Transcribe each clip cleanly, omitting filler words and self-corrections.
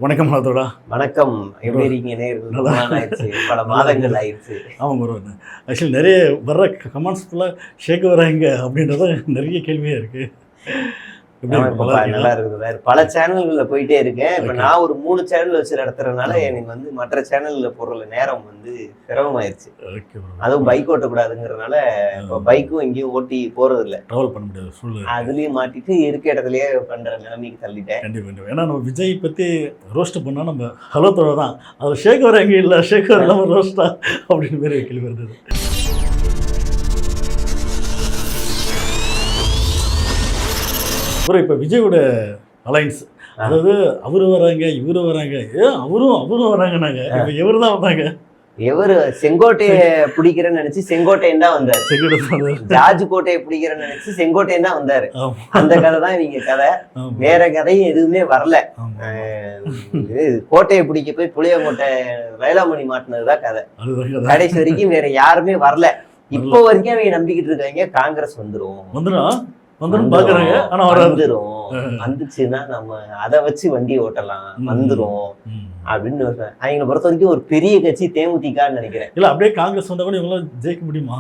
வணக்கம் அதோட வணக்கம். எப்படி இருக்கீங்க? நேரம் ஆயிடுச்சு, பல மாதங்கள் ஆயிடுச்சு. ஆமாம் ப்ரோ. ஆக்சுவலி நிறைய வர்ற கமெண்ட்ஸ் ஃபுல்லாக ஷேக் வராங்க அப்படின்றத நிறைய கேள்வியாக இருக்குது. நல்லா இருக்குது. பல சேனல்கள்ல போயிட்டே இருக்கேன். இப்ப நான் ஒரு 3 சேனல் வச்சு நடத்துறதுனால எனக்கு வந்து மற்ற சேனல்ல போடுற நேரம் வந்து சிரமமாயிருச்சு. அதுவும் பைக் ஓட்டக்கூடாதுங்கிறதுனால இப்ப பைக்கும் எங்கேயும் ஓட்டி போறது இல்லை, ட்ராவல் பண்ண முடியாது சூழ்நிலை. அதுலயும் மாட்டிட்டு இருக்க இடத்துலயே பண்ற நிலைமைக்கு தள்ளிட்டேன். கண்டிப்பாக. ஏன்னா நம்ம விஜய் பற்றி ரோஸ்ட் பண்ணால் நம்ம ஹலோ தோட தான், அதில் ஷேக் வர எங்கே இல்லை, ஷேக் வர இல்லாமல் ரோஸ்டா அப்படின்னு மாரி கேள்வி இருந்தது. அப்புறம் இப்போ விஜயோட அலைன்ஸ், அதாவது அவரு வராங்க இவரு வராங்க, அவரும் வராங்கன்னாங்க. இப்போ இவரு தான் வந்தாங்க. எவரு செங்கோட்டையை பிடிக்கிறேன்னு நினைச்சு செங்கோட்டையன் தான் வந்தாரு. ஜார்ஜ் கோட்டையை பிடிக்கிறேன்னு நினைச்சு செங்கோட்டையன் தான் வந்தாரு. அந்த கதை தான் இவங்க கதை. வேற கதையும் எதுவுமே வரல. கோட்டையை பிடிக்க போய் புளியங்கோட்டை வேளாமணி மாட்டினதுதான் கதை. கடைசி வரைக்கும் வேற யாருமே வரல. இப்போ வரைக்கும் அவங்க நம்பிக்கிட்டு இருக்காங்க காங்கிரஸ் வந்துரும் வந்துச்சுன்னா நம்ம அதை வச்சு வண்டி ஓட்டலாம், வந்துரும் அப்படின்னு அவங்களை பொறுத்த வரைக்கும் ஒரு பெரிய கட்சி தேமுதிகன்னு நினைக்கிறேன். இல்ல அப்படியே காங்கிரஸ் வந்தா கூட இவங்களாம் ஜெயிக்க முடியுமா?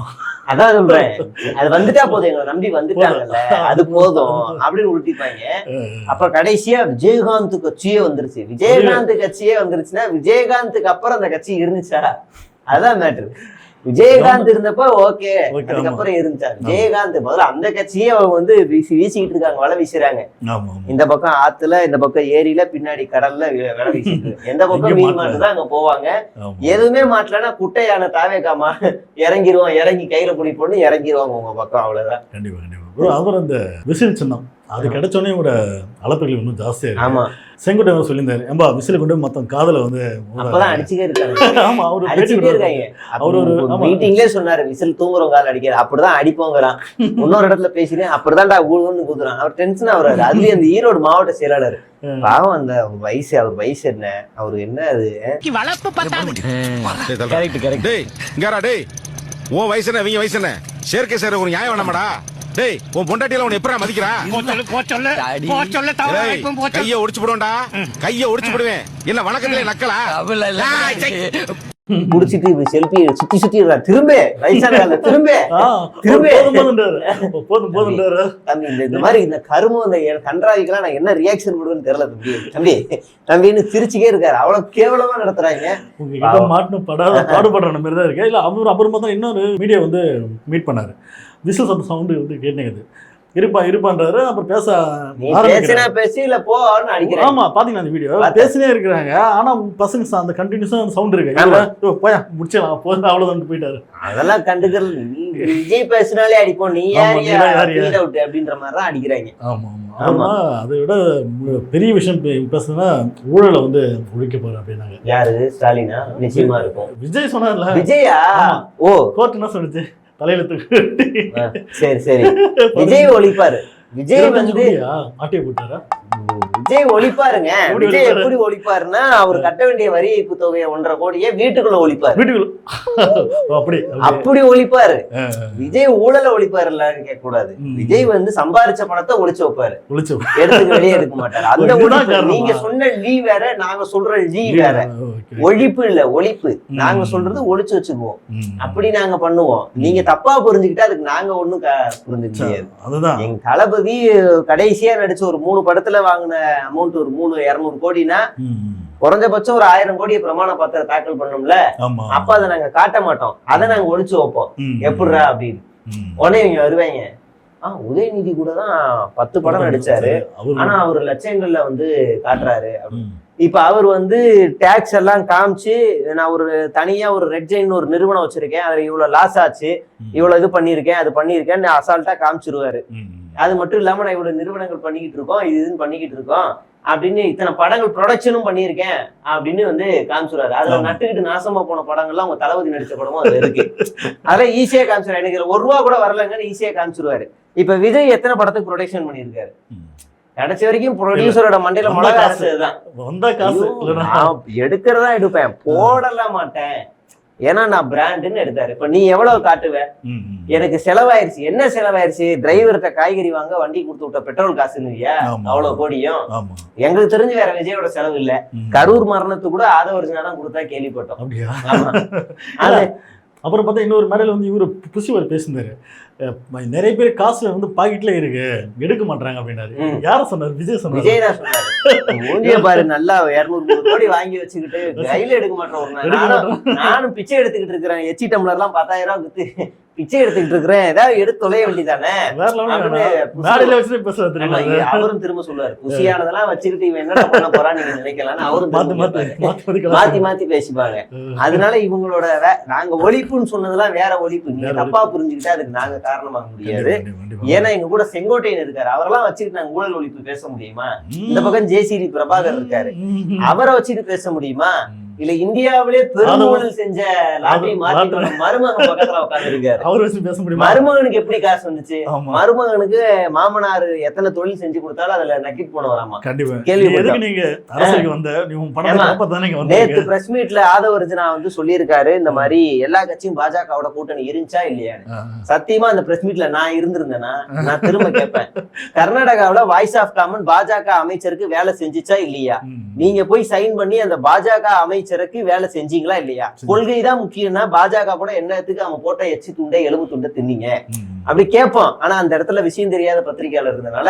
அதான் சொல்றேன், அது வந்துட்டா போதும், எங்களை நம்பி வந்துட்டாங்கல்ல, அது போதும் அப்படின்னு உருட்டிப்பாங்க. அப்ப கடைசியா விஜயகாந்த் கட்சியே வந்துருச்சு. விஜயகாந்த் கட்சியே வந்துருச்சுன்னா விஜயகாந்துக்கு அப்புறம் அந்த கட்சி இருந்துச்சா? அதான் மேட்ரு. விஜயகாந்த் இருந்தப்ப ஓகே, அதுக்கப்புறம் இருந்துச்சா? விஜயகாந்த் முதல்ல அந்த கட்சியே அவங்க வந்து வீசிக்கிட்டு இருக்காங்க, வலை வீசுறாங்க. இந்த பக்கம் ஆத்துல, இந்த பக்கம் ஏரியில, பின்னாடி கடல்ல வலை வீசிட்டு எந்த பக்கம் மீன் மாட்டுதான் அங்க போவாங்க. எதுவுமே மாட்டலன்னா குட்டையான தாவேக்காமா இறங்கிருவோம், இறங்கி கையில பிடிப்போன்னு இறங்கிருவாங்க உங்க பக்கம். அவ்வளவுதான். கண்டிப்பா கண்டிப்பா. அவர் அந்த விசில் சின்னம் அது கிடைச்சோடனே ஒரு அலப்பகள் இன்னும் ஜாஸ்தியா இருக்கு. ஆமா, செங்கோட்டை சொல்லியிருந்தாரு, ஏம்பா விசில் கொண்டு மொத்தம் காதல வந்து அப்பதான் அடிச்சுட்டே இருக்காங்க. ஆமா, அவரு அடிச்சுட்டே இருக்காங்க. அவர் ஒரு மீட்டிங்லயே சொன்னாரு, விசில் தூங்குறவங்க கால அடிக்கிறார், அப்படிதான் அடிப்போங்கிறான். இன்னொரு இடத்துல பேசினேன், அப்படிதான்டா ஊழுன்னு கூத்துறான். அவர் டென்ஷன் ஆகுறாரு. அதுலயும் அந்த ஈரோடு மாவட்ட செயலாளர் பாவம், அந்த வயசு, அவர் வயசு என்ன, அவரு என்ன அது உன் வயசு என்ன, இவங்க வயசு என்ன, சேர்க்கை சேர ஒரு நியாயம் வேணாமடா. டேய், உன் பொண்டாட்டியில உன்னை எப்படா மதிக்கிறா? கைய ஒடிச்சு போடுவேன்டா, கைய ஒடிச்சு போடுவேன். என்ன வணக்கத்திலே நக்கலா? குடிச்சிட்டு செல்ஃபி சுத்தி சுத்தி திரும்ப வயசான திரும்ப இந்த மாதிரி இந்த கருமம், இந்த கன்றாவிக்கெல்லாம் நான் என்ன ரியாக்ஷன் கொடுவேன்னு தெரியல. தம்பி தம்பின்னு சிரிச்சுக்கே இருக்காரு. அவ்வளவு கேவலமா நடத்துறாங்க. மாட்டு பாடுபடுற மாதிரி தான் இருக்கு. இல்ல அவர் அப்புறமா தான் இன்னொரு மீடியா வந்து மீட் பண்ணாரு. விசில் சவுண்டு வந்து கேட்டேங்குது, இருப்பான்றாரு. அப்புறம் பேசி இல்ல போ அடிக்கிறேன். ஆமா, பாத்தீங்கன்னா அந்த வீடியோ பேசினே இருக்கிறாங்க. ஆனா பசங்க அந்த கண்டினியூஸா அந்த சவுண்ட் இருக்கு, போய் முடிச்சலாம் போது, அவ்வளவுதான் போயிட்டாரு. அதெல்லாம் கண்டுக்கிறது. விஜய் பேசினாலே அடிப்போம், நீ அப்படின்ற மாதிரிதான் அடிக்கிறாங்க. ஆமா ஆமா. அதை விட பெரிய விஷயம் பேசுனா ஊழலை வந்து ஒழிக்க போறேன் அப்படின்னாங்க. யாரு? ஸ்டாலினா? நிச்சயமா இருக்கும். விஜய் சொன்னார்ல. விஜயா? ஓ, கோர்ட் என்ன சொல்லுச்சு? தலையில சரி சரி, விஜய் ஒழிப்பாரு. விஜய் வந்து ஆட்டிய போட்டாரா? விஜய் ஒழிப்பாருங்க. விஜய் எப்படி ஒழிப்பாருன்னா, அவர் கட்ட வேண்டிய வரி ஏய்ப்பு தொகையை 1.5 கோடியே வீட்டுக்குள்ள ஒழிப்பாரு. அப்படி ஒழிப்பாரு. விஜய் ஊழல ஒழிப்பாரு கேட்க கூடாது. விஜய் வந்து சம்பாரிச்ச பணத்தை ஒழிச்சு வைப்பாரு, எடுத்துக்க வெளியே எடுக்க மாட்டாரு. அந்த ஒழிப்பு நீங்க சொன்ன லீ வேற, நாங்க சொல்ற லீ வேற. ஒழிப்பு இல்ல, ஒழிப்பு. நாங்க சொல்றது ஒழிச்சு வச்சுக்குவோம், அப்படி நாங்க பண்ணுவோம். நீங்க தப்பா புரிஞ்சுக்கிட்டா அதுக்கு நாங்க ஒண்ணும் புரிஞ்சுக்க முடியாது. எங்க தளபதி கடைசியா நடிச்ச ஒரு 3 படத்துல வாங்கின அமௌண்ட் ஒரு 300-200 கோடினா, குறைஞ்சபட்சம் ஒரு 1000 கோடியை பிரமாண பத்திரம் தாக்கல் பண்ணோம்ல. அப்ப அதை நாங்க காட்ட மாட்டோம், அதை நாங்க ஒழிச்சு வைப்போம். எப்படிரா அப்படின்னு உடனே இவங்க வருவாங்க. உதயநிதி கூட தான் 10 படம் நடிச்சாரு, ஆனா அவர் லட்சங்கள்ல வந்து காட்டுறாரு. இப்ப அவர் வந்து டாக்ஸ் எல்லாம் காமிச்சு, நான் ஒரு தனியா ஒரு ரெட் ஜெயின் ஒரு நிறுவனம் வச்சிருக்கேன், அதுல இவ்வளவு லாஸ் ஆச்சு, இவ்வளவு இது பண்ணிருக்கேன், அது பண்ணிருக்கேன்னு அசால்ட்டா காமிச்சிருவாரு. அது மட்டும் இல்லாம நான் இவ்வளவு நிறுவனங்கள் பண்ணிக்கிட்டு இருக்கோம், இதுன்னு பண்ணிக்கிட்டு இருக்கோம் அப்படின்னு, இத்தனை படங்கள் ப்ரொடக்ஷனும் பண்ணியிருக்கேன் அப்படின்னு வந்து காமிச்சுறாரு. அதுல நட்டுக்கிட்டு நாசமா போன படங்கள்லாம் உங்க தளபதி நடிச்ச படமும் அதுல இருக்கு. அதெல்லாம் ஈஸியா காமிச்சிருவாரு. எனக்கு 1 ரூபா கூட வரலங்கன்னு ஈஸியா காமிச்சிருவாரு. இப்ப விஜய் எத்தனை படத்துக்கு ப்ரொடக்ஷன் பண்ணியிருக்காரு? கடைசி வரைக்கும் ப்ரொடியூசரோட மண்டையில மிளகா எடுக்கிறதா எடுப்பேன், போடலாம் மாட்டேன். ஏன்னா நான் பிராண்டுன்னு எடுத்தாரு. இப்ப நீ எவ்வளவு காட்டுவ? எனக்கு செலவாயிருச்சு. என்ன செலவாயிருச்சு? டிரைவர்கிட்ட காய்கறி வாங்க வண்டி கொடுத்து விட்ட பெட்ரோல் காசுன்னுவியா அவ்வளவு கோடியும்? எங்களுக்கு தெரிஞ்சு வேற விஜயோட செலவு இல்ல. கரூர் மரணத்துக்கு கூட ஆதவர்ஜனா தான் கொடுத்தா கேள்விப்பட்டோம். அப்புறம் பார்த்தா இன்னொரு மேடையில் வந்து இவரு புசிவர் பேசினாரு, நிறைய பேர் காசு வந்து பாக்கெட்ல இருக்கு எடுக்க மாட்டாங்க அப்படின்னாரு. யார சொன்னாரு? விஜய் சொன்னாரு. விஜய் தான் சொன்னாரு. மூஞ்சிய பாரு, நல்லா 200 கோடி வாங்கி வச்சுக்கிட்டு கையில எடுக்க மாட்டோம். நானும் பிச்சை எடுத்துக்கிட்டு இருக்கிறேன். எச்சி டம்ளர் எல்லாம் 10,000 ரூபாய் வித்து பிச்சை எடுத்துக்கிட்டு இருக்கிறேன். ஏதாவது எடுத்து தொலைய வேண்டியதானே. அவரும் திரும்ப சொல்லுவாரு, குசியானதெல்லாம் வச்சுக்கிட்டு இவன் என்ன பண்ண போறான்னு நீங்க நினைக்கலாம்னு அவரும் மாத்தி மாத்தி பேசிப்பாங்க. அதனால இவங்களோட நாங்க ஒழிப்புன்னு சொன்னதெல்லாம் வேற ஒழிப்பு. நீங்க தப்பா புரிஞ்சுக்கிட்டா அதுக்கு நாங்க காரணமாக முடியாது. ஏன்னா எங்க கூட செங்கோட்டையன் இருக்காரு. அவரெல்லாம் வச்சுக்கிட்டு நாங்க ஊழல் ஒழிப்பு பேச முடியுமா? இந்த பக்கம் ஜேசிடி பிரபாகர் இருக்காரு, அவரை வச்சுட்டு பேச முடியுமா? இல்ல இந்தியாவிலே பெரும் ஊழல் செஞ்ச லாட்டரி மார்க்கெட் மருமகன் பக்கத்துல உட்கார்ந்து இருக்காரு. மருமகனுக்கு எப்படி காசு வந்துச்சு? மருமகனுக்கு மாமனார் எத்தனை தொழில் செஞ்சு கொடுத்தாலும் அதுல நக்கிட்டு போன வராமா? நேத்து பிரஸ் மீட்ல ஆதவர்ஜனா வந்து சொல்லியிருக்காரு, இந்த மாதிரி எல்லா கட்சியும் பாஜகவோட கூட்டணி இருந்துச்சா இல்லையான்னு. சத்தியமா அந்த பிரஸ் மீட்ல நான் இருந்திருந்தேன்னா நான் திரும்ப கேட்பேன், கர்நாடகாவில வாய்ஸ் ஆஃப் காமன் பாஜக அமைச்சருக்கு வேலை செஞ்சுச்சா இல்லையா? நீங்க போய் சைன் பண்ணி அந்த பாஜக அமைச்சருக்கு வேலை செஞ்சீங்களா இல்லையா? கொள்கை தான் முக்கியம்னா பாஜக கூட என்னத்துக்கு அவன் போட்ட எச்சி துண்டை எலும்பு துண்டை தின்னீங்க அப்படி கேட்போம். ஆனா அந்த இடத்துல விஷயம் தெரியாத பத்திரிகையாளர் இருந்தனால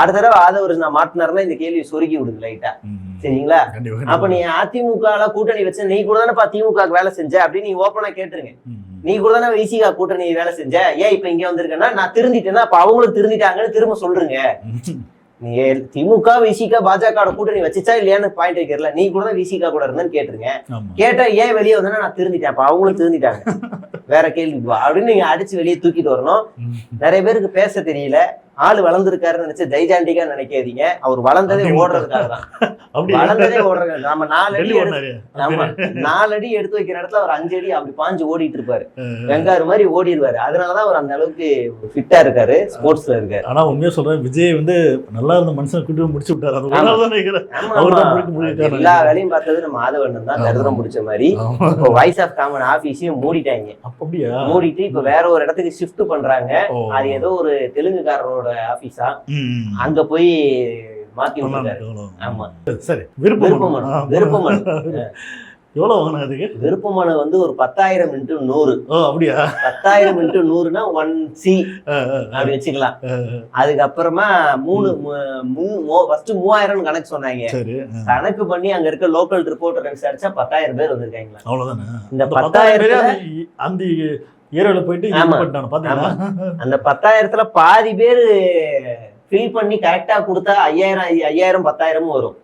அடுத்த தடவை ஆதவர்ஜனா மாட்டினாருன்னா இந்த கேள்வி சொருகி விடுது லைட்டா. சரிங்களா? அப்ப நீ அதிமுக கூட்டணி வச்ச நீ கூட தானே திமுக வேலை செஞ்ச அப்படின்னு நீ ஓப்பனா கேட்டுருங்க. நீ கூட தானே விசிகா கூட்டணி வேலை செஞ்ச, ஏன் இப்ப இங்க வந்திருக்கேன்னா நான் திருந்திட்டேன்னா அப்ப அவங்களும் திருந்திட்டாங்கன்னு திரும்ப சொல்றீங்க. நீ திமுக விசிகா பாஜக கூட்டணி வச்சுச்சா இல்லையான்னு பாயிண்ட் வைக்கிறல, நீ கூட தான் விசிகா கூட இருந்தேன்னு கேட்டுருங்க. கேட்டா ஏன் வெளியே வந்தா நான் திருந்திட்டேன், அப்ப அவங்களும் திருந்திட்டாங்க வேற கேள்வி அப்படின்னு நீங்க அடிச்சு வெளியே தூக்கிட்டு வரணும். நிறைய பேருக்கு பேச தெரியல. ஆளு வளர்ந்துருக்காருன்னு நினைச்சு தைஜாண்டிக்கா நினைக்காதீங்க. அவர் வளர்ந்ததே ஓடுறதுக்காக தான். வளர்ந்ததே ஓடுறது. நம்ம 4 அடி ஆமா 4 அடி எடுத்து வைக்கிற இடத்துல அவர் 5 அடி அப்படி பாஞ்சு ஓடிட்டு இருப்பாரு. வெங்காரு மாதிரி ஓடிடுவாரு. அதனாலதான் அவர் அந்த அளவுக்கு ஃபிட்டா இருக்காரு, ஸ்போர்ட்ஸ்ல இருக்காரு. ஆனா உண்மையா சொல்றேன், விஜய் வந்து நல்லா இருந்த மனுஷனை கூட்டி முடிச்சு விட்டாரு. எல்லா வேலையும் பார்த்தது நம்ம ஆதவண்ணன் தான். தரித்திரம் பிடிச்ச மாதிரி இப்போ வாய்ஸ் ஆஃப் காமன் ஆபீஸையும் மூடிட்டாங்க. மூடிட்டு இப்ப வேற ஒரு இடத்துக்கு ஷிஃப்ட் பண்றாங்க. அது ஏதோ ஒரு தெலுங்குக்காரரோட ஆபீஸா, அங்க போய் மாத்தி விட்டாரு. ஆமா சரி. விருப்ப மனு எவ்வளவு வாங்கினா அதுக்கு? விருப்ப மனு வந்து ஒரு 10,000 × 100. அப்படியா? 10,000 × 100னா 1C அப்படி வச்சுக்கலாம். அதுக்கப்புறமா 3000 கணக்கு சொன்னாங்க. கணக்கு பண்ணி அங்க இருக்க லோக்கல் ரிப்போர்ட்டர் விசாரிச்சா 10,000 பேர் வந்திருக்காங்களா? அவ்வளவுதானே. இந்த 10,000 அந்த ஏரியால போயிட்டு அந்த 10,000த்துல பாதி பேரு ஃபில் பண்ணி கரெக்டா கொடுத்தா 5,000 10,000 வரும்.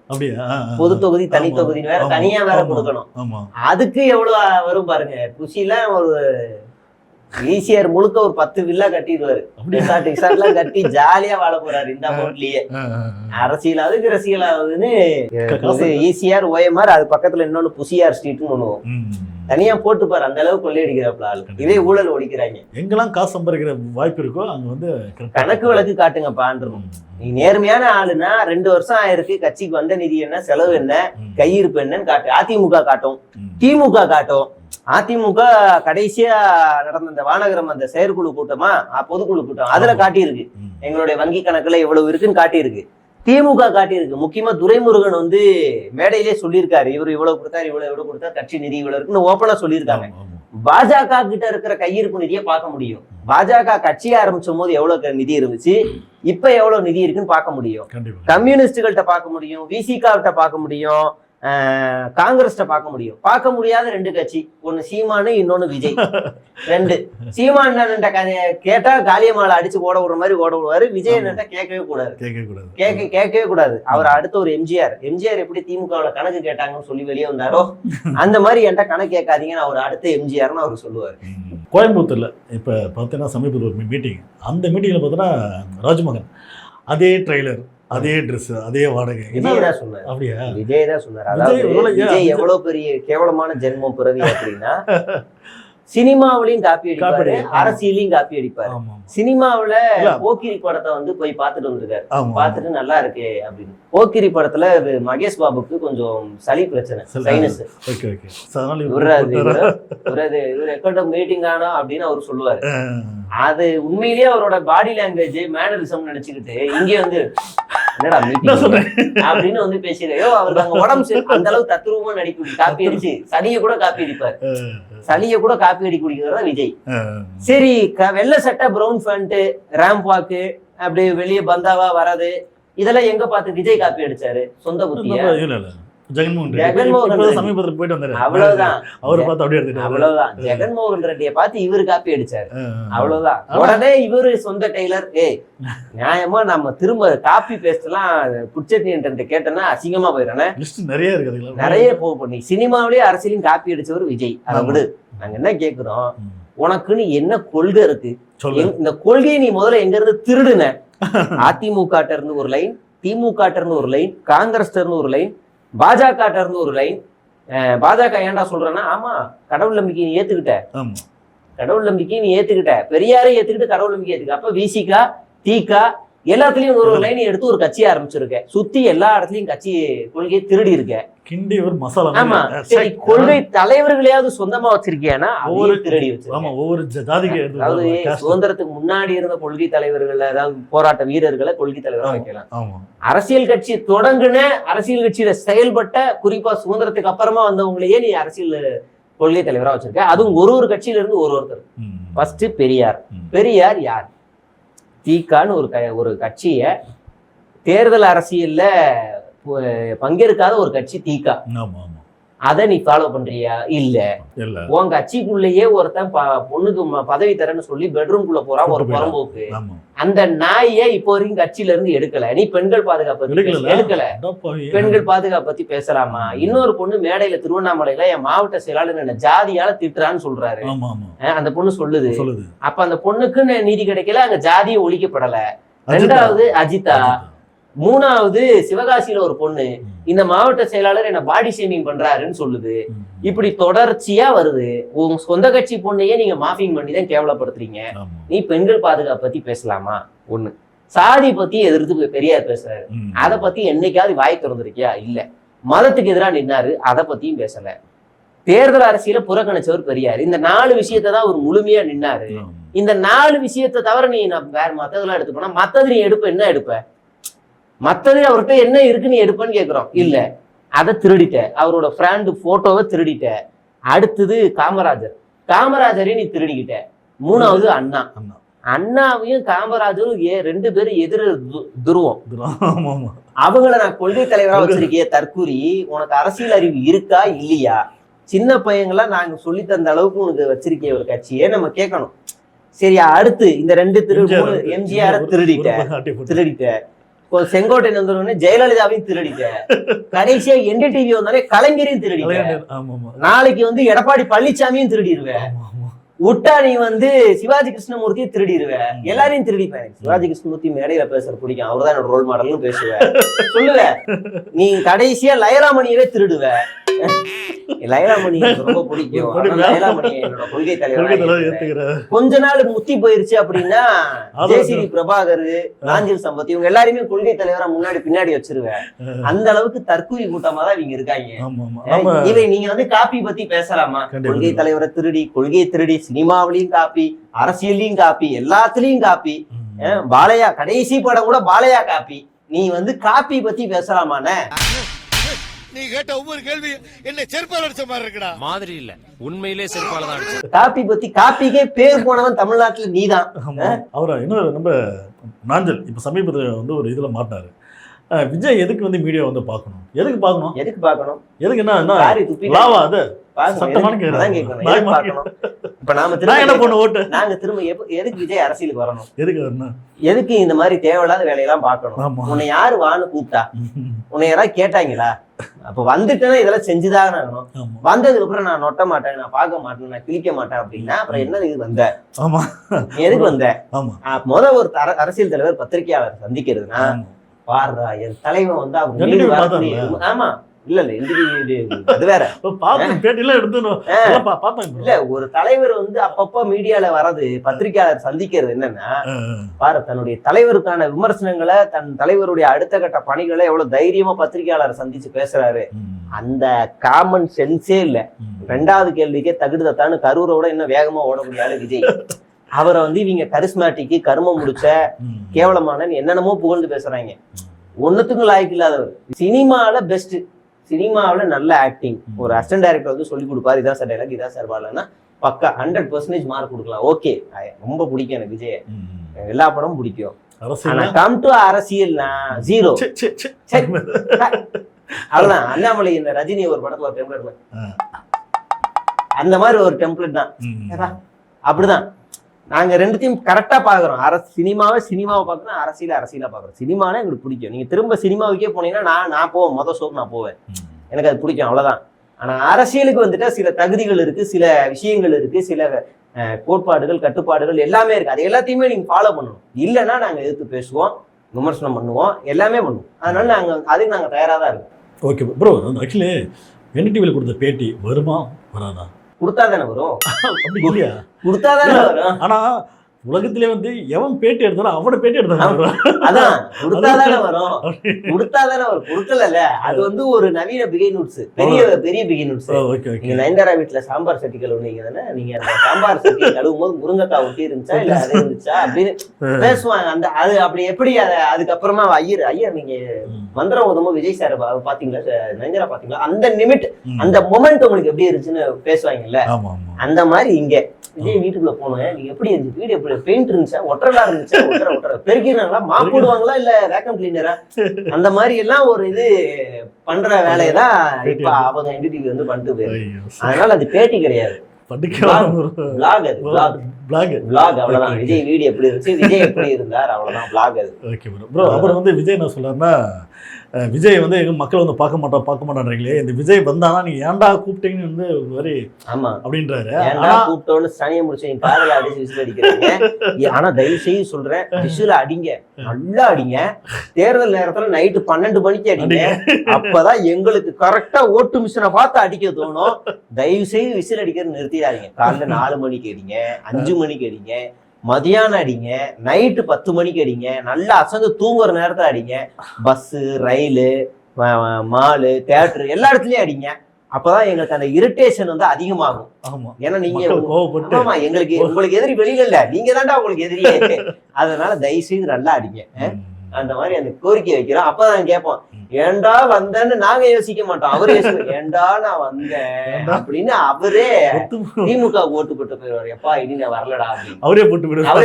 பொது தொகுதி தனி தொகுதி வேற தனியா வேற கொடுக்கணும். அதுக்கு எவ்வளவு வரும் பாருங்க. குஷில ஒரு ஈசிஆர் முழுக்க ஒரு 10 வில்லா கட்டிடுவாரு. எல்லாம் கட்டி ஜாலியா வாழ போறாரு இந்த அமௌண்ட்லயே. அரசியலாவது ரசிகலாவதுன்னு ஈசிஆர் OMR, அது பக்கத்துல இன்னொன்னு புசியார் ஸ்ட்ரீட்னு ஒண்ணு தனியா போட்டுப்பாரு. அந்த அளவுக்கு கொள்ளையடிக்கிறாப்ல ஆளு. இதே ஊழல் ஒழிக்கிறாங்க. எங்கெல்லாம் காசு சம்பாதிக்கிற வாய்ப்பு இருக்கோ அங்க வந்து கணக்கு வழக்கு காட்டுங்கப்பான்றோம். நீ நேர்மையான ஆளுனா 2 வருஷம் ஆயிருக்கு, கட்சிக்கு வந்த நிதி என்ன, செலவு என்ன, கையிருப்பு என்னன்னு காட்டு. அதிமுக காட்டும், திமுக காட்டும். அதிமுக கடைசியா நடந்த அந்த வானகரம் அந்த செயற்குழு கூட்டமா பொதுக்குழு கூட்டம் அதுல காட்டியிருக்கு எங்களுடைய வங்கி கணக்குல இவ்வளவு இருக்குன்னு காட்டியிருக்கு. திமுக காட்டியிருக்கு. முக்கியமா துரைமுருகன் வந்து மேடையிலே சொல்லியிருக்காரு, இவர் இவ்வளவு கொடுத்தாரு, இவ்வளவு கொடுத்தாரு, கட்சி நிதி இவ்வளவு இருக்குன்னு ஓப்பனா சொல்லியிருக்காங்க. பாஜக கிட்ட இருக்கிற கையிருப்பு நிதியை பார்க்க முடியும். பாஜக கட்சியை ஆரம்பிச்சும் போது எவ்வளவு நிதி இருந்துச்சு, இப்ப எவ்வளவு நிதி இருக்குன்னு பார்க்க முடியும். கம்யூனிஸ்டுகள்கிட்ட பார்க்க முடியும், விசிகாவிட்ட பார்க்க முடியும், காங்கிரஸ்ட பார்க்க முடியும். பார்க்க முடியாத 2 கட்சி, ஒன்னு சீமானு இன்னொன்னு விஜய். 2 சீமான் கேட்டா காளியம்மாளை அடிச்சு ஓட விடுற மாதிரி ஓட விடுவாரு. விஜய் என்னட்டா கேட்கவே கூடாது. அவர் அடுத்த ஒரு எம்ஜிஆர் எப்படி திமுகவுல கணக்கு கேட்டாங்கன்னு சொல்லி வெளியே வந்தாரோ அந்த மாதிரி என்கிட்ட கணக்கு கேட்காதீங்கன்னு அவர் அடுத்த எம்ஜிஆர்னு அவர் சொல்லுவாரு. கோயம்புத்தூர்ல இப்ப பார்த்தீங்கன்னா சமீபத்தில் ஒரு மீட்டிங், அந்த மீட்டிங்ல பார்த்தோன்னா ராஜ்மோகன் அதே ட்ரெய்லர், அதே ட்ரெஸ், அதே வாடகை. விஜய் தான் சொன்னார். அதாவது விஜய் எவ்வளவு பெரிய கேவலமான ஜென்மம் பிறவி அப்படின்னா, சினிமாவிலையும் காப்பி அடிப்பாரு, அடிப்பாரு. அரசியலையும் காப்பி அடிப்பாரு. ஆமா சினிமாவுல இல்ல. போக்கிரி படத்தை வந்து போய் பார்த்துட்டு வந்திருக்காரு. ஆமா பார்த்துட்டு நல்லா இருக்கு அப்படின்னு. போக்கிரி படத்துல மகேஷ் பாபுக்கு கொஞ்சம் சளி பிரச்சனை, சைனஸ். ஓகே ஓகே அதனால இவர் எக்கௌண்ட் மீட்டிங் ஆனா அப்படின்னு அவர் சொல்லுவாரு. அது உண்மையிலேயே அவரோட பாடி லாங்குவேஜ் மேனரிசம் நினைச்சுக்கிட்டு இங்க வந்து என்னடா மீட்டிங் அப்படின்னு வந்து பேசிடுறோ. அவருக்கு அங்க உடம்பு அந்த அளவுக்கு தத்ரூபமா நடிக்க காப்பி அடிச்சு சளியை கூட காப்பி அடிப்பாரு. சளியை கூட காப்பி அடி குடிக்கிறதா விஜய். சரி, வெள்ளை சட்டை, பிரவுன் பேண்ட், ரேம்ப் வாக்கு, அப்படி வெளியே பந்தாவா வராது, இதெல்லாம் எங்க பார்த்து விஜய் காப்பி அடிச்சாரு? சொந்த புத்தியா? சமீபத்துல போயிட்டு வந்தாரு. அவ்வளவுதான். அவரை பார்த்து அப்படியே எடுத்துட்டாரு. அவ்வளவுதான். ஜெகன்மோகன் ரெட்டியை பார்த்து இவரு காப்பி அடிச்சாரு. அவ்வளவுதான். உடனே இவரு சொந்த டெய்லர். நியாயமா நம்ம திரும்ப காப்பி பேஸ்ட் எல்லாம் குச்சட்டி கேட்டேன்னா அசிங்கமா போயிடறேன். நிறைய இருக்கு, நிறைய பண்ணி சினிமாவிலேயே அரசியலையும் காப்பி அடிச்சவர் விஜய். அதை விடு. நாங்க என்ன கேக்குறோம், உனக்குன்னு என்ன கொள்கை இருக்கு? இந்த கொள்கையை நீ முதல்ல எங்க இருந்து திருடுன? அதிமுக இருந்து ஒரு லைன், திமுக இருந்து ஒரு லைன், காங்கிரஸ் இருந்து ஒரு லைன், பாஜக இருந்து ஒரு லைன். பாஜக ஏன்டா சொல்றேன்னா, ஆமா கடவுள் நம்பிக்கை நீ ஏத்துக்கிட்ட, கடவுள் நம்பிக்கை நீ ஏத்துக்கிட்ட, பெரியாரை ஏத்துக்கிட்டு கடவுள் நம்பிக்கை ஏத்துக்க. அப்ப விசிகா, திகா எல்லாத்துலயும் ஒரு லைன் எடுத்து ஒரு கட்சியை ஆரம்பிச்சிருக்க. சுத்தி எல்லா இடத்துலயும் கட்சி கொள்கையை திருடி இருக்க. கிண்டி ஒரு மசாலா. ஆமா, சரி, கொள்கை தலைவர்களையாவது சொந்தமா வச்சிருக்கியானா? ஒவ்வொரு திருடி வச்சு. ஆமா, ஒவ்வொரு ஜாதிக்கு. அதாவது சுதந்திரத்துக்கு முன்னாடி இருந்த கொள்கை தலைவர்கள், அதாவது போராட்ட வீரர்களை கொள்கை தலைவரா வைக்கலாம். அரசியல் கட்சி தொடங்குன, அரசியல் கட்சியில செயல்பட்ட, குறிப்பா சுதந்திரத்துக்கு அப்புறமா வந்தவங்களையே நீ அரசியல் கொள்கை தலைவரா வச்சிருக்க. அதுவும் ஒரு கட்சியில இருந்து ஒருத்தர். ஃபர்ஸ்ட் பெரியார். பெரியார் யார்? திகான்னு ஒரு கட்சிய தேர்தல் அரசியல்ல பங்கேற்காத ஒரு கட்சி திகா. அத நீ ஃபாலோ பண்றியா? இல்ல. உன் கட்சிக்குள்ளேயே ஒருத்தன் பொண்ணுக்கு பதவி தரேன்னு சொல்லி பெட்ரூம்குள்ள போறான் ஒரு புறம்போக்கு. அந்த நாயை இப்போ வரைக்கும் கட்சியில இருந்து எடுக்கல. நீ பெண்கள் பாதுகாப்பு எடுக்கல. பெண்கள் பாதுகாப்பு பத்தி பேசலாமா? இன்னொரு பொண்ணு மேடையில திருவண்ணாமலையில என் மாவட்ட செயலாளர் என்ன ஜாதியால திட்டுறான்னு சொல்றாரு. அந்த பொண்ணு சொல்லுது. அப்ப அந்த பொண்ணுக்குன்னு நீதி கிடைக்கல, அங்க ஜாதியை ஒழிக்கப்படல. ரெண்டாவது அஜிதா. மூணாவது சிவகாசியில ஒரு பொண்ணு இந்த மாவட்ட செயலாளர் என்ன பாடி ஷேமிங் பண்றாருன்னு சொல்லுது. இப்படி தொடர்ச்சியா வருது. உங்க சொந்த கட்சி பொண்ணையே நீங்க மாஃபிங் பண்ணி தான் கேவலப்படுத்துறீங்க. நீ பெண்கள் பாதுகாப்பு பத்தி பேசலாமா? ஒண்ணு. சாதி பத்தி எதிர்த்து பெரியார் பேசுறாரு, அதை பத்தி என்னைக்காவது வாய் திறந்திருக்கியா? இல்ல. மதத்துக்கு எதிராக நின்னாரு, அதை பத்தியும் பேசல. தேர்தல் அரசியல புறக்கணிச்சவர் பெரியார். இந்த 4 விஷயத்தை தான் ஒரு முழுமையா நின்னாரு. இந்த 4 விஷயத்தை தவிர நீ வேற மத்ததெல்லாம் எடுத்து போனா, மத்தது நீ எடுப்ப, என்ன எடுப்ப? மத்தது அவர்கிட்ட என்ன இருக்கு நீ எடுப்பன்னு கேக்குறோம். இல்ல, அதை திருடிட்ட. அவரோட ஃப்ரெண்டு போட்டோவை திருடிட்ட. அடுத்தது காமராஜர். காமராஜரையும் நீ திருடிக்கிட்ட. மூணாவது அண்ணா. அண்ணாவையும் காமராஜரும் 2 பேரும் எதிர துருவம். அவங்கள நான் கொள்கை தலைவரா வச்சிருக்கிய தற்கூரி. உனக்கு அரசியல் அறிவு இருக்கா இல்லையா? சின்ன பையங்களா நாங்க சொல்லி தந்த அளவுக்கு உனக்கு வச்சிருக்கிய ஒரு கட்சியே நம்ம கேட்கணும். சரியா? அடுத்து இந்த 2 எம்ஜிஆர் திருடிட்ட. செங்கோட்டையன் வந்தோடனே ஜெயலலிதாவையும் திருடிட்ட. கடைசியா NDTV வந்தாலே கலைஞரையும் திருடிட்ட. நாளைக்கு வந்து எடப்பாடி பழனிசாமியும் திருடிடுவேன். விட்டா நீ வந்து சிவாஜி கிருஷ்ணமூர்த்தியை திருடிடுவேன். எல்லாரையும் திருடிப்பேன். சிவாஜி கிருஷ்ணமூர்த்தி மேடையில பேசுற பிடிக்கும், அவர்தான் என்னோட ரோல் மாடல்னு பேசுவேன். சொல்லுவ. நீ கடைசியா லயலாமணியவே திருடுவ. லயலாமணி ரொம்ப பிடிக்கும். லயலாமணி என்னோட கொள்கை தலைவர். கொஞ்ச நாள் முத்தி போயிருச்சு அப்படின்னா ஜெயசிறி பிரபாகர், நாஞ்சில் சம்பத் இவங்க எல்லாருமே கொள்கை தலைவரா முன்னாடி பின்னாடி வச்சிருவேன். அந்த அளவுக்கு தற்கூரி கூட்டமா தான் இவங்க இருக்காங்க. இதை நீங்க வந்து காப்பி பத்தி பேசலாமா? கொள்கை தலைவரை திருடி, கொள்கையை திருடி, சினிமாவிலையும் காப்பி, அரசியலையும் காப்பி, எல்லாத்துலயும் காப்பி. பாலையா கடைசி படம் கூட பாலையா காப்பி. நீ வந்து காப்பி பத்தி பேசலாமான? நீ கேட்ட ஒவ்வொரு கேள்வி என்ன செருப்பால அடிச்ச மாதிரி இருக்குடா. மாதிரி இல்ல, உண்மையிலே செருப்பால தான் அடிச்ச. காப்பி பத்தி காப்பிக்கே பேர் போனவன் தமிழ்நாட்டுல நீதான். அவரா இன்னும் நம்ம நாஞ்சல் இப்ப சமீபத்துல வந்து ஒரு இதுல மாட்டாரு. விஜய் எதுக்கு வந்து மீடியா வந்து பார்க்கணும்? எதுக்கு பார்க்கணும்? எதுக்கு என்ன லாவா? அது சட்டமான கேள்வி. இப்ப நாம திரும்ப எதுக்கு விஜய் அரசியலுக்கு வரணும்? எதுக்கு இந்த மாதிரி தேவையில்லாத வேலையெல்லாம் பார்க்கணும்? உன்னை யாரு வான்னு கூப்பிட்டா? உன்னை யாராவது கேட்டாங்களா? அப்ப வந்துட்டேன்னா இதெல்லாம் செஞ்சுதான் ஆகணும். வந்ததுக்கு அப்புறம் நான் நொட்ட மாட்டேன், நான் பார்க்க மாட்டேன், நான் கிழிக்க மாட்டேன் அப்படின்னா அப்புறம் என்ன இது வந்த? எதுக்கு வந்த? ஒரு அரசியல் தலைவர் பத்திரிகையாளர் சந்திக்கிறதுனா, பாருடா என் தலைவன் வந்து அவர் ஆமா இல்ல NDTV அது வேற பேட்டிலாம் எடுத்து பார்த்தேன். இல்ல ஒரு தலைவர் வந்து அப்பப்ப மீடியால வர்றது, பத்திரிகையாளர் சந்திக்கிறது என்னன்னா பாரு தன்னுடைய தலைவருக்கான விமர்சனங்களை, தன் தலைவருடைய அடுத்த கட்ட பணிகளை எவ்வளவு தைரியமா பத்திரிகையாளர் சந்திச்சு பேசுறாரு. அந்த காமன் சென்ஸே இல்ல. 2வது கேள்விக்கே தகுடுதான்னு கரூரோட இன்னும் வேகமா ஓட முடியாத விஜய். அவரை வந்து இவங்க கரிஸ்மேட்டிக்கு, கருமம் முடிச்ச, கேவலமான என்னென்னமோ புகழ்ந்து பேசுறாங்க. ஒன்னுத்துக்கும் லாய்க்கு இல்லாதவர். சினிமால பெஸ்ட், சினிமாவில நல்ல ஆக்டிங். ஒரு அசிஸ்டன்ட் டைரக்டர் வந்து சொல்லி கொடுப்பாரு, இதான் சார் டைலாக், இதான் சார் பாடலன்னா பக்கா 100% மார்க் கொடுக்கலாம். ஓகே, ரொம்ப பிடிக்கும் எனக்கு விஜய், எல்லா படமும் பிடிக்கும். ஆனா கம் டு அரசியல்னா 0. அவ்வளவுதான். அண்ணாமலை இந்த ரஜினி ஒரு படத்துல ஒரு டெம்ப்ளேட், அந்த மாதிரி ஒரு டெம்ப்ளேட் தான். அப்படிதான் நாங்க ரெண்டுத்தையும் கரெக்டா பாக்குறோம். சினிமாவை பாக்குறோம், அரசியலா பாக்குறோம். சினிமானா எங்களுக்கு பிடிக்கும். நீங்க திரும்ப சினிமாவுக்கே போனீங்கன்னா நான் போவேன், மொதல் ஷோக்கு நான் போவேன், எனக்கு அது பிடிக்கும், அவ்வளவுதான். ஆனா அரசியலுக்கு வந்துட்டா சில தகுதிகள் இருக்கு, சில விஷயங்கள் இருக்கு, சில கோட்பாடுகள், கட்டுப்பாடுகள் எல்லாமே இருக்கு. அது எல்லாத்தையுமே நீங்க ஃபாலோ பண்ணணும். இல்லைன்னா நாங்க எதிர்த்து பேசுவோம், விமர்சனம் பண்ணுவோம், எல்லாமே பண்ணுவோம். அதனால அதுக்கு நாங்க தயாரா தான் இருக்கோம். ஓகே ப்ரோ, ஆக்சுவலி NDTVல கொடுத்த பேட்டி வருமா வராதா? கொடுத்தாதானே வரும். அப்படி இல்லையா? கொடுத்தாதானே வரும். ஆனா உலகத்திலே வந்து எவன் பேட்டி எடுத்தாலும் அவனை பேட்டி எடுத்தாங்க. அதான் கொடுத்தாதானே வரும். கொடுத்தாதானே வரும். கொடுக்கல. அது வந்து ஒரு நவீன பிகைனூட்ஸ், பெரிய பிகைனூட்ஸ். நீங்க நயன்தாரா வீட்டுல சாம்பார் சட்டி கழுவுனீங்க தானே, நீங்க அந்த சாம்பார் சட்டி கழுவும் போது முருங்கைக்காய் ஒட்டி இருந்துச்சா இல்ல அது இருந்துச்சா அப்படின்னு பேசுவாங்க. அந்த அது அப்படி எப்படி அதுக்கப்புறமா ஐயர் நீங்க மந்திரம் ஓதுமோ விஜய் சார் பாத்தீங்களா, நயன்தாரா பாத்தீங்களா, அந்த நிமிட், அந்த மொமெண்ட் உங்களுக்கு எப்படி இருந்துச்சுன்னு பேசுவாங்கல்ல. அந்த மாதிரி இங்க விஜய் வீட்டுக்குள்ள போனேன், நீங்க எப்படி இருந்துச்சு, வீடு எப்படி, பெயிண்ட் இருந்துச்சா, ஒட்டரலா இருந்துச்சா, ஒட்டர பெருக்கினாங்களா, மாப் போடுவாங்களா இல்ல வேக்கம் கிளீனரா, அந்த மாதிரி எல்லாம் ஒரு இது பண்ற வேலையதான் இப்ப அவங்க NDTV வந்து பண்ணிட்டு போயிருக்கு. அதனால அது பேட்டி கிடையாது, அவ்வளவுதான். விஜய் வீடு எப்படி இருந்துச்சு, விஜய் எப்படி இருந்தார், அவ்வளவுதான் பிளாக் அது. Okay bro. அப்புறம் வந்து விஜய் என்ன சொல்றாருன்னா, விஜய் வந்து எங்க மக்கள் வந்து பார்க்க மாட்டான்றீங்களே, இந்த விஜய் வந்தானா நீங்க ஏன்டா கூப்பிட்டீங்கன்னு வந்து வரி ஆமா அப்படின்றாரு. ஏன்டா கூப்பிட்டோன்னு சனியை முடிச்சு என் காதல அடிச்சு விசில் அடிக்கிறீங்க. ஆனா தயவு செய்து சொல்றேன், விசில் அடிங்க, நல்லா அடிங்க. தேர்தல் நேரத்துல நைட்டு 12 மணிக்கு அடிங்க, அப்பதான் எங்களுக்கு கரெக்டா ஓட்டு மிஷினை பார்த்து அடிக்க தோணும். தயவு செய்து விசில் அடிக்கிறது நிறுத்திடாதீங்க. காலைல 4 மணிக்கு அடிங்க, 5 மணிக்கு அடிங்க, மதியானம் அடிங்க, நைட்டு 10 மணிக்கு அடிங்க, நல்லா அசந்து தூங்குற நேரத்துல அடிங்க. பஸ்ஸு, ரயிலு, மாலு, தியேட்டரு எல்லா இடத்துலயும் அடிங்க. அப்பதான் எங்களுக்கு அந்த இரிட்டேஷன் வந்து அதிகமாகும். ஏன்னா நீங்க உங்களுக்கு எதிரி வெளியில இல்ல, நீங்க தான்டா உங்களுக்கு எதிரியே. அதனால தயவு செய்து நல்லா அடிங்க. அந்த மாதிரி அந்த கோரிக்கை வைக்கிறோம். அப்பதான் கேட்போம், ஏண்டா வந்தேன்னு நாங்க யோசிக்க மாட்டோம், அவரே ஏண்டா நான் வந்தேன் அப்படின்னு அவரே திமுக ஓட்டு போட்டு போயிடுவாரு. எப்பா இனி நான் வரலடா அப்படின்னு அவரே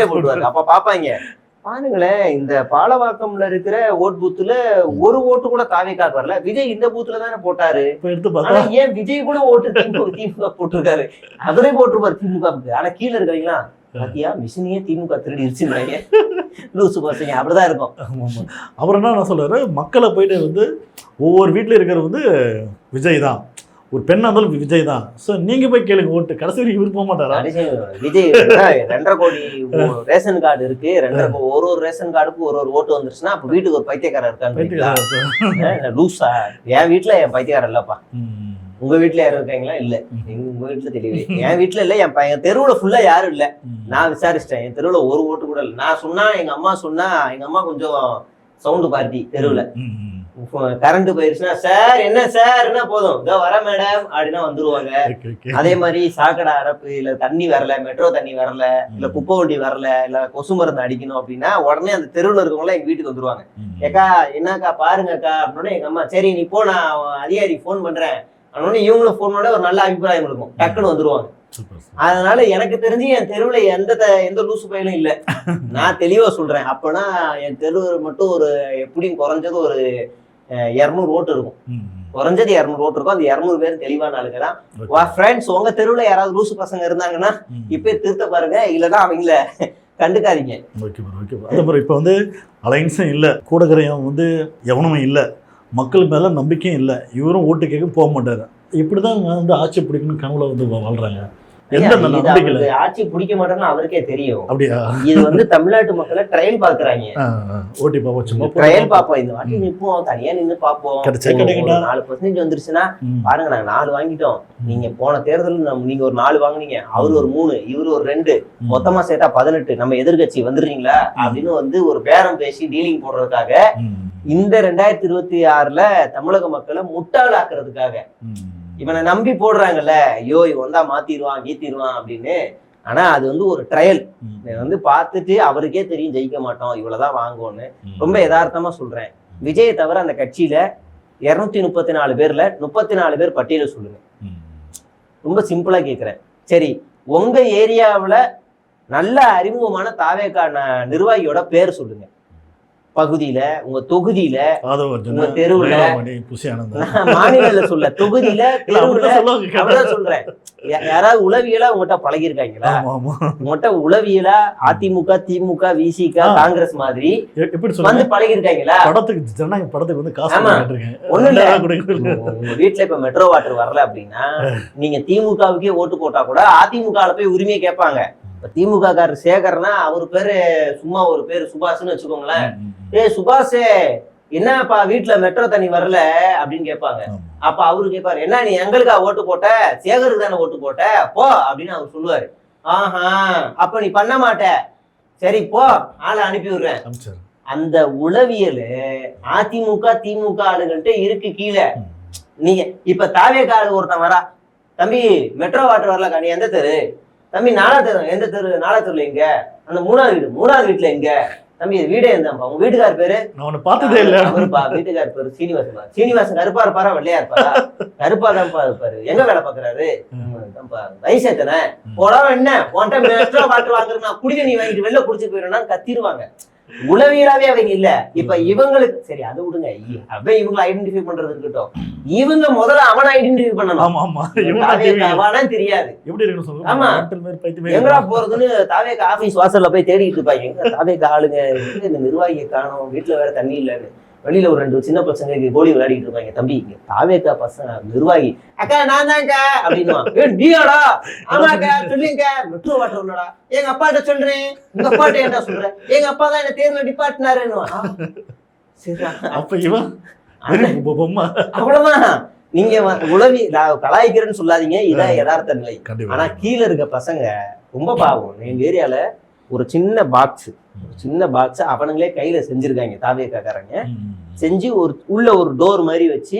போட்டுவாரு. அப்ப பாப்பாங்க, பாருங்களேன் இந்த பாலவாக்கம்ல இருக்கிற ஓட் பூத்துல ஒரு ஓட்டு கூட தாவேக்காக்கு வரல, விஜய் இந்த பூத்துல தானே போட்டாரு. ஏன் விஜய் கூட ஓட்டு திமுக போட்டிருக்காரு, அவரே போட்டிருப்பாரு திமுக. ஆனா கீழே இருக்கிறீங்களா பாத்தியா, மிஷினையே திமுக திருடிடுச்சுன்றாங்க, லூசு பசங்க. அப்படிதான் இருக்கும். அவர் என்ன சொல்றாரு, மக்களை போயிட்டு வந்து ஒவ்வொரு வீட்டுல இருக்கிறது வந்து விஜய் தான், ஒரு பெண்ணா இருந்தாலும் விஜய் தான். சோ நீங்க போய் கேளுங்க ஓட்டு, கடைசி வரைக்கும் இவர் போக மாட்டாரா? விஜய் 2.5 கோடி ரேஷன் கார்டு இருக்கு, ஒரு ரேஷன் கார்டுக்கு ஒரு ஓட்டு வந்துருச்சுன்னா அப்ப வீட்டுக்கு ஒரு பைத்தியக்காரர் இருக்கான்னு லூசா? என் வீட்டுல என் பைத்தியக்காரர் இல்லப்பா. உங்க வீட்டுல யாரும் இருக்காங்களா? இல்ல. உங்க வீட்டுல தெரியவே. என் வீட்டுல இல்ல, என் தெருவுல ஃபுல்லா யாரும் இல்ல. நான் விசாரிச்சிட்டேன், என் தெருவுல ஒரு ஓட்டு கூட இல்ல. நான் சொன்னா எங்க அம்மா கொஞ்சம் சவுண்டு பார்ட்டி தெருவுல. கரண்ட் போயிருச்சுன்னா சார் என்ன போதும், இதோ வர மேடம் அப்படின்னா வந்துருவாங்க. அதே மாதிரி சாக்கடை அறப்பு, இல்ல தண்ணி வரல, மெட்ரோ தண்ணி வரல, இல்ல குப்பை வண்டி வரல, இல்ல கொசு மருந்து அடிக்கணும் அப்படின்னா உடனே அந்த தெருவுல இருக்கவங்க எங்க வீட்டுக்கு வந்துருவாங்க. ஏக்கா என்னக்கா பாருங்கக்கா அப்படின்னா எங்க அம்மா சரி நீ போ, நான் அதிகாரிக்கு போன் பண்றேன் அதனால இவங்களும் போன் பண்ண ஒரு நல்ல அபிப்பிராயம் இருக்கும், டக்குன்னு வந்துருவாங்க. அதனால எனக்கு தெரிஞ்சு என் தெருவுல எந்த லூசு பையனும் இல்ல. நான் தெளிவா சொல்றேன். அப்பனா என் தெரு மட்டும் ஒரு எப்படியும் குறைஞ்சது ஒரு 200 ஓட்டு இருக்கும். குறைஞ்சது 200 ஓட்டு இருக்கும். அந்த 200 பேர் தெளிவான ஆளுங்க தான். ஃப்ரெண்ட்ஸ், உங்க தெருவுல யாராவது லூசு பசங்க இருந்தாங்கன்னா இப்ப திருத்த பாருங்க, இல்லன்னா அவங்கள கண்டுக்காதீங்க. இப்ப வந்து அலைன்ஸும் இல்ல, கூடகரையும் வந்து எவனுமே இல்ல, மக்கள் மேல நம்பிக்கையும் இல்லை, இவரும் ஓட்டு கேட்க போக மாட்டாரு. இப்படிதான் வந்து ஆட்சி பிடிக்கணும் கனவுல வந்து வாழ்றாங்க. ஆட்சி பிடிக்க மாட்டேன்னு அவருக்கே தெரியும். அப்படியா? இது வந்து தமிழ்நாட்டு மக்களை ட்ரையல் பாக்குறாங்க. ஓட்டி பாப்போம், ட்ரையல் பாப்போம். இந்த வாட்டி நிப்போம், தனியா நின்று பாப்போம். 4% வந்துருச்சுன்னா பாருங்க, நாங்க 4 வாங்கிட்டோம். நீங்க போன தேர்தல் நீங்க ஒரு 4 வாங்குனீங்க, அவரு ஒரு 3, இவரு ஒரு 2, மொத்தமா சேர்த்தா 18. நம்ம எதிர்கட்சி வந்துடுறீங்களா அப்படின்னு வந்து ஒரு பேரம் பேசி டீலிங் போடுறதுக்காக இந்த 2026ல தமிழக மக்களை முட்டாள் ஆக்குறதுக்காக இவனை நம்பி போடுறாங்கல்ல. ஐயோ இவன் வந்தா மாத்திடுவான் கீத்திடுவான் அப்படின்னு. ஆனா அது வந்து ஒரு ட்ரையல். வந்து பார்த்துட்டு அவருக்கே தெரியும் ஜெயிக்க மாட்டோம், இவ்வளவுதான் வாங்குவோன்னு. ரொம்ப யதார்த்தமா சொல்றேன். விஜயை தவிர அந்த கட்சியில 234 பேர்ல 34 பேர் பட்டியல சொல்லுங்க. ரொம்ப சிம்பிளா கேக்குறேன். சரி, உங்க ஏரியாவுல நல்ல அறிமுகமான தாவேகா நிர்வாகியோட பேர் சொல்லுங்க. பகுதியில, உங்க தொகுதியில, உங்க தெருவுல, மாநில சொல்ல தொகுதியில, தெருவுல சொல்றேன். யாராவது உளவியலா உங்ககிட்ட பழகி இருக்காங்களா? உங்ககிட்ட உளவியலா அதிமுக, திமுக, விசிக, காங்கிரஸ் மாதிரி வந்து பழகி இருக்காங்களா? ஒண்ணு இல்ல, உங்க வீட்டுல இப்ப மெட்ரோ வாட்டர் வரல அப்படின்னா நீங்க திமுகவுக்கே ஓட்டு போட்டா கூட அதிமுக போய் உரிமையை கேட்பாங்க. திமுக காரர் சேகர்னா அவர் பேரு சும்மா ஒரு பேரு சுபாஷ்னு வச்சுக்கோங்களேன். சுபாஷே என்னப்பா வீட்டுல மெட்ரோ தண்ணி வரல அப்படின்னு கேட்பாங்க. அப்ப அவரு கேட்பாரு, என்ன நீ எங்களுக்கா ஓட்டு போட்ட, சேகருக்கு தானே ஓட்டு போட்ட, போ அப்படின்னு அவர் சொல்லுவாரு. ஆஹா, அப்ப நீ பண்ண மாட்ட, சரி போ, ஆளை அனுப்பி விடுறேன். அந்த உளவியல் அதிமுக திமுக ஆளுகள்கிட்ட இருக்கு கீழே. நீங்க இப்ப தாவேகா ஆளு ஒருத்தன் வரா, தம்பி மெட்ரோ வாட்டர் வரலக்கா, நீ எந்த தெரு? தம்பி எந்த தெரு? நாலாத்தூர்ல எங்க? அந்த 3வது வீட்டுல எங்க? தம்பி வீடே இருந்தாப்பா. உங்க வீட்டுக்கார பேரு? பார்த்ததே இல்ல. அவருப்பா வீட்டுக்கார பேரு சீனிவாசன். சீனிவாசன் கருப்பா இருப்பாரா வெள்ளையா இருப்பாரா? கருப்பா தான்ப்பா இருப்பாரு. எங்க வேலை பாக்குறாரு? வயசு எத்தனை? போடாம என்ன போன்ட்ட மெட்ரோ வாட்டர் வாங்குறா, குடிக்க நீ வாங்கிட்டு வெளில குடிச்சு போயிடணும்னா கத்திருவாங்க. உளவியலாவே அவங்க இல்ல. இப்ப இவங்களுக்கு சரி அது விடுங்க, அவன் இவங்களை ஐடென்டிஃபை பண்றது இருக்கட்டும். இவங்க முதல்ல அவனை ஐடென்டிஃபை பண்ணணும். அவனா தெரியாது. ஆமா, எங்கடா போறதுன்னு தாவேகா ஆபீஸ் வாசல்ல போய் தேடிட்டு இருப்பாங்க. எங்க தாவேகா ஆளுங்க, இந்த நிர்வாகியை காணோம், வீட்டுல வேற தண்ணி இல்லன்னு. வெளியில ஒரு 2 சின்ன பசங்க கோலி விளையாடிட்டு இருப்பாங்க. தம்பி இங்க தாவேகா பசங்க நிர்வாகி, அக்கா நான் தான்க்கா அப்படின்னுவான். நீயாடா? ஆமாக்கா சொல்லுங்க. மெட்ரோ வாட்டர் உள்ளடா, எங்க அப்பாட்ட சொல்றேன். உங்க அப்பாட்ட என்ன சொல்றேன்? எங்க அப்பா தான் என்ன தேர்தல் நிப்பாட்டினாருன்னு. அவ்வளவுதான். நீங்க உளவி கலாய்க்கிறேன்னு சொல்லாதீங்க, இதான் யதார்த்த நிலை. ஆனா கீழே இருக்க பசங்க ரொம்ப பாவம். எங்க ஏரியால ஒரு சின்ன பாக்ஸ் அவனுங்களே கையில செஞ்சிருக்காங்க. தாவேக்காரங்க செஞ்சு உள்ள ஒரு டோர் மாதிரி வச்சு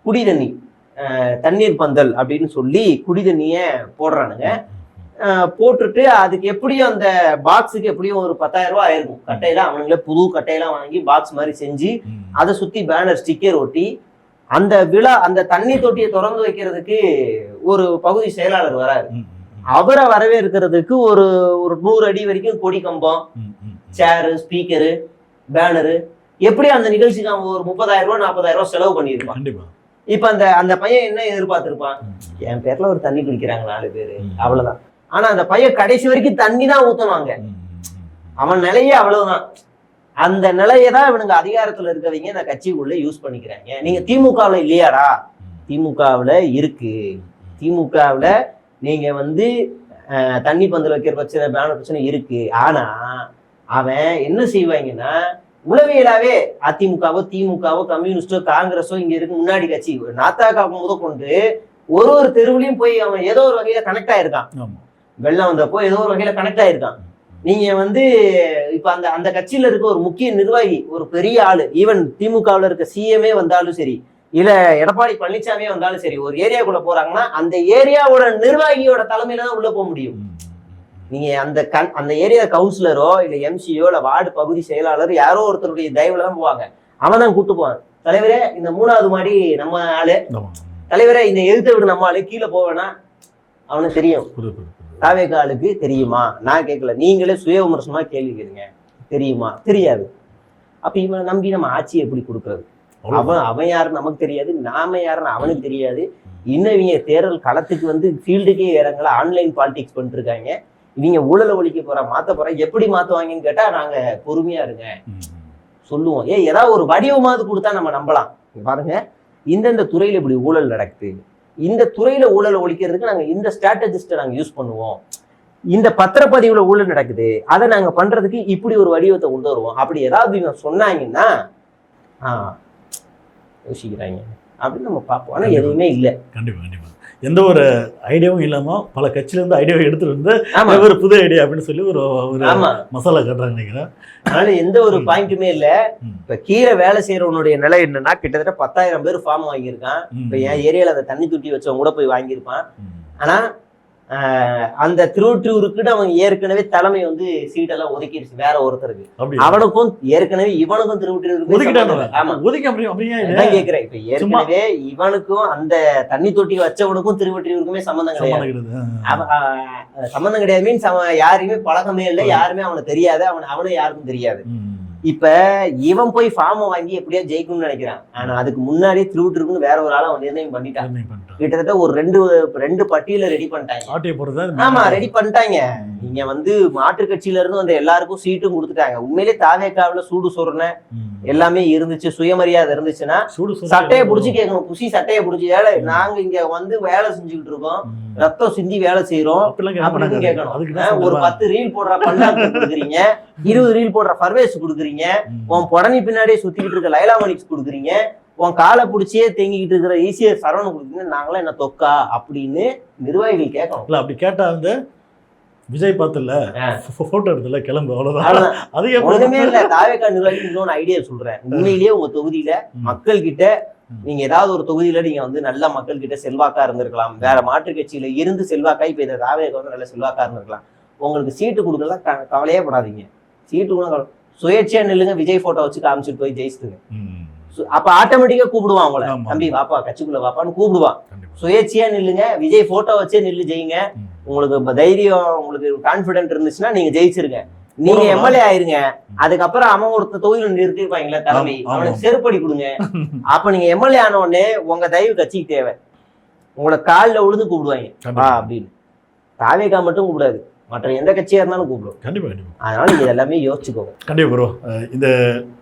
குடி தண்ணீர் பந்தல் அப்படின்னு சொல்லி குடி தண்ணிய போடுறானுங்க. போட்டுட்டு அதுக்கு எப்படியும் அந்த பாக்ஸுக்கு எப்படியும் ஒரு 10,000 ரூபாய் ஆயிருக்கும். கட்டையெல்லாம் அவனுங்களே புது கட்டையெல்லாம் வாங்கி பாக்ஸ் மாதிரி செஞ்சு அதை சுத்தி பேனர் ஸ்டிக்கர் ஒட்டி அந்த விழா அந்த தண்ணி தொட்டியை திறந்து வைக்கிறதுக்கு ஒரு பகுதி செயலாளர் வராரு. அவரை வரவேற்கிறதுக்கு ஒரு 100 அடி வரைக்கும் கொடி கம்பம், சேரு, ஸ்பீக்கரு, பேனரு, எப்படி அந்த நிகழ்ச்சிக்கு அவன் ஒரு 30,000 ரூபாய் 40,000 ரூபாய் செலவு பண்ணிருப்பான். இப்ப அந்த பையன் என்ன எதிர்பார்த்திருப்பான்? என் பேர்ல ஒரு தண்ணி குடிக்கிறாங்க 4 பேரு, அவ்வளவுதான். ஆனா அந்த பையன் கடைசி வரைக்கும் தண்ணி தான் ஊத்துவாங்க. அவன் நிலையே அவ்வளவுதான். அந்த நிலையதான் இவனுங்க அதிகாரத்துல இருக்கவங்க இந்த கட்சிக்குள்ள யூஸ் பண்ணிக்கிறாங்க. நீங்க திமுகவுல இல்லையாடா? திமுகவுல இருக்கு. திமுகவுல நீங்க வந்து தண்ணி பந்தல் வைக்கிற பிரச்சனை, பேனர் பிரச்சனை இருக்கு. ஆனா அவன் என்ன செய்வாங்கன்னா, உளவியலாவே அதிமுகவோ திமுகவோ கம்யூனிஸ்டோ காங்கிரஸோ இங்க இருக்கு முன்னாடி கட்சி நாத்தாக்கா முதற்கொண்டு ஒரு தெருவுலையும் போய் அவன் ஏதோ ஒரு வகையில கனெக்ட் ஆயிருக்கான். வெள்ளம் வந்தப்போ ஏதோ ஒரு வகையில கனெக்ட் ஆயிருக்கான். நீங்க வந்து இப்ப அந்த கட்சியில இருக்க ஒரு முக்கிய நிர்வாகி, ஒரு பெரிய ஆளு, ஈவன் திமுகவுல இருக்க சிஎம்ஏ வந்தாலும் சரி, இல்ல எடப்பாடி பழனிசாமியே வந்தாலும் சரி, ஒரு ஏரியாக்குள்ள போறாங்கன்னா அந்த ஏரியாவோட நிர்வாகியோட தலைமையில தான் உள்ள போக முடியும். நீங்க அந்த ஏரியா கவுன்சிலரோ இல்ல எம்சியோ இல்ல வார்டு பகுதி செயலாளர் யாரோ ஒருத்தருடைய தயவுல தான் போவாங்க. அவன் தான் கூட்டு போவான். தலைவரே இந்த 3வது மாடி நம்ம ஆளு, தலைவரே இந்த எழுத்த விடு நம்ம ஆளு, கீழே போவேனா அவனுக்கு தெரியும். தாவேகா ஆளுக்கு தெரியுமா? நான் கேட்கல, நீங்களே சுய விமர்சனமா கேள்வி கேளுங்க. தெரியுமா? தெரியாது. அப்ப இவனை நம்பி நம்ம ஆட்சி எப்படி கொடுக்கறது? அவன் யாருன்னு நமக்கு தெரியாது, நாம யாருன்னு அவனுக்கு தெரியாது. இன்னும் இவங்க தேர்தல் களத்துக்கு வந்து ஃபீல்டுக்கே இறங்கல, ஆன்லைன் பாலிடிக்ஸ் பண்ணிட்டு இருக்காங்க. இவங்க ஊழலை ஒழிக்க போற மாத்த போற, எப்படி மாத்துவாங்கன்னு கேட்டா நாங்க பொறுமையா இருங்க சொல்லுவோம். ஏதாவது ஒரு வடிவமாவது கொடுத்தா நம்ம நம்பலாம். பாருங்க, இந்தந்த துறையில இப்படி ஊழல் நடக்குது, இந்த துறையில ஊழலை ஒழிக்கிறதுக்கு நாங்க இந்த ஸ்ட்ராட்டஜிஸ்ட்டை நாங்க யூஸ் பண்ணுவோம், இந்த பத்திரப்பதிவுல ஊழல் நடக்குது அதை நாங்க பண்றதுக்கு இப்படி ஒரு வடிவத்தை கொண்டு வருவோம், அப்படி ஏதாவது இவங்க சொன்னாங்கன்னா யோசிக்கிறாங்க அப்படின்னு நம்ம பார்ப்போம். ஆனா எதுவுமே இல்லை. கண்டிப்பா கண்டிப்பா எந்த ஒரு ஐடியாவும் இல்லாம பல கட்சியில இருந்து ஐடியாவை எடுத்துட்டு வந்து ஒரு புது ஐடியா அப்படின்னு சொல்லி ஒரு மசாலா கட்டுறாங்க நினைக்கிறேன். அதனால எந்த ஒரு பாயிண்ட்டுமே இல்ல. இப்ப கீழே வேலை செய்யறவனுடைய நிலை என்னன்னா, கிட்டத்தட்ட 10,000 பேர் ஃபார்ம் வாங்கியிருக்கான். இப்ப என் ஏரியால அந்த தண்ணி தொட்டி வச்சவங்க கூட போய் வாங்கியிருப்பான். ஆனா அந்த திருவொற்றியூருக்கு அவன் ஏற்கனவே தலைமை வந்து சீட்டெல்லாம் ஒதுக்கிடுச்சு வேற ஒருத்தருக்கு. அவனுக்கும் ஏற்கனவே இவனுக்கும் திருவொற்றியூருக்கு கேக்குறேன். இப்ப ஏற்கனவே இவனுக்கும் அந்த தண்ணி தொட்டி வச்சவனுக்கும் திருவொற்றியூருக்குமே சம்பந்தம் கிடையாது. சம்பந்தம் கிடையாது மீன்ஸ் அவன் யாருமே பழக்கமே இல்லை, யாருமே அவனுக்கு தெரியாது, அவனும் யாருக்கும் தெரியாது. இப்ப இவன் போய் ஃபார்மை வாங்கி எப்படியா ஜெயிக்கணும்னு நினைக்கிறான். ஆனா அதுக்கு முன்னாடியே திருவொற்றியூருக்குன்னு வேற ஒரு ஆளை அவன் நிர்ணயம் பண்ணிட்டான். கிட்டத்தட்ட ஒரு ரெண்டு பட்டியல ரெடி பண்ணிட்டாங்க. ஆமா ரெடி பண்ணிட்டாங்க. நீங்க வந்து மாற்று கட்சியில இருந்து வந்த எல்லாருக்கும் சீட்டும் கொடுத்துட்டாங்க. உண்மையிலே தாவேக்காவில சூடு சொரண எல்லாமே இருந்துச்சு, சுயமரியாதை இருந்துச்சுன்னா சட்டையை புடிச்சு கேட்கணும். புசி சட்டையை புடிச்சு வேலை, நாங்க இங்க வந்து வேலை செஞ்சுக்கிட்டு இருக்கோம், ரத்தம் சிந்தி வேலை செய்யறோம் அப்படின்னு கேட்கணும். ஒரு 10 ரீல் போடுற பல்லாக்கு கொடுக்குறீங்க, 20 ரீல் போடுற பர்வேஸ் கொடுக்குறீங்க, உன் புடனி பின்னாடியே சுத்திக்கிட்டு இருக்க லைலா மணிக்ஸ் கொடுக்குறீங்க, உன் காலை பிடிச்சியே தேங்கிக்கிட்டு இருக்கிற ஈஸியர் சரவணன் கொடுக்குறீங்க, நாங்களாம் என்ன தொக்கா அப்படின்னு நிர்வாகிகள் கேட்கணும். இல்ல அப்படி கேட்டா வந்து விஜய் பார்த்துல போட்டோ எடுத்துல கிளம்பு அவ்வளவுதான். ஒண்ணுமே இல்ல. தாவேக்கா நிர்வாகிகள் இன்னொன்னு ஐடியா சொல்றேன். உண்மையிலேயே உங்க தொகுதியில மக்கள் கிட்ட நீங்க ஏதாவது ஒரு தொகுதியில நீங்க வந்து நல்ல மக்கள் கிட்ட செல்வாக்கா இருந்திருக்கலாம், வேற மாற்று கட்சியில இருந்து செல்வாக்கா இப்ப இந்த தாவேக்கா வந்து நல்ல செல்வாக்கா இருந்திருக்கலாம். உங்களுக்கு சீட்டு கொடுக்கலாம் கவலையே படாதீங்க. சீட்டு கூட சுயேட்சையா நில்லுங்க, விஜய் போட்டோ வச்சு காமிச்சிட்டு போய் ஜெயிச்சுங்க. அப்ப ஆட்டோமேட்டிக்கா கூப்பிடுவான் அவங்கள, தம்பி வாப்பா கட்சிக்குள்ள வாப்பான்னு கூப்பிடுவான். சுயேட்சையா நில்லுங்க, விஜய் போட்டோ வச்சே நில்லு ஜெயிங்க. உங்களுக்கு தைரியம், உங்களுக்கு கான்பிடென்ட் இருந்துச்சுன்னா நீங்க ஜெயிச்சிருங்க, நீங்க எம்எல்ஏ ஆயிருங்க. அதுக்கப்புறம் அவன் ஒருத்த தொகுதியில நிறுத்திருப்பாங்களே தலைமை, அவனுக்கு செருப்படி கொடுங்க. அப்ப நீங்க எம்எல்ஏ ஆன உடனே உங்க தயவு கட்சிக்கு தேவை, உங்களை காலில் விழுந்து கூப்பிடுவாங்க அப்படின்னு. தாவேக்கா மட்டும் கூப்பிடாது, மற்ற எந்த கட்சியா இருந்தாலும் கூப்பிடும். கண்டிப்பா கண்டிப்பா. அதனால நீங்க எல்லாமே யோசிச்சுக்கோங்க. கண்டிப்பா ப்ரோ. இந்த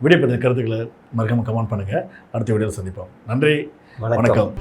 வீடியோ பற்றின கருத்துக்களை மறக்காம கமெண்ட் பண்ணுங்க. அடுத்த வீடியோவில் சந்திப்போம். நன்றி, வணக்கம்.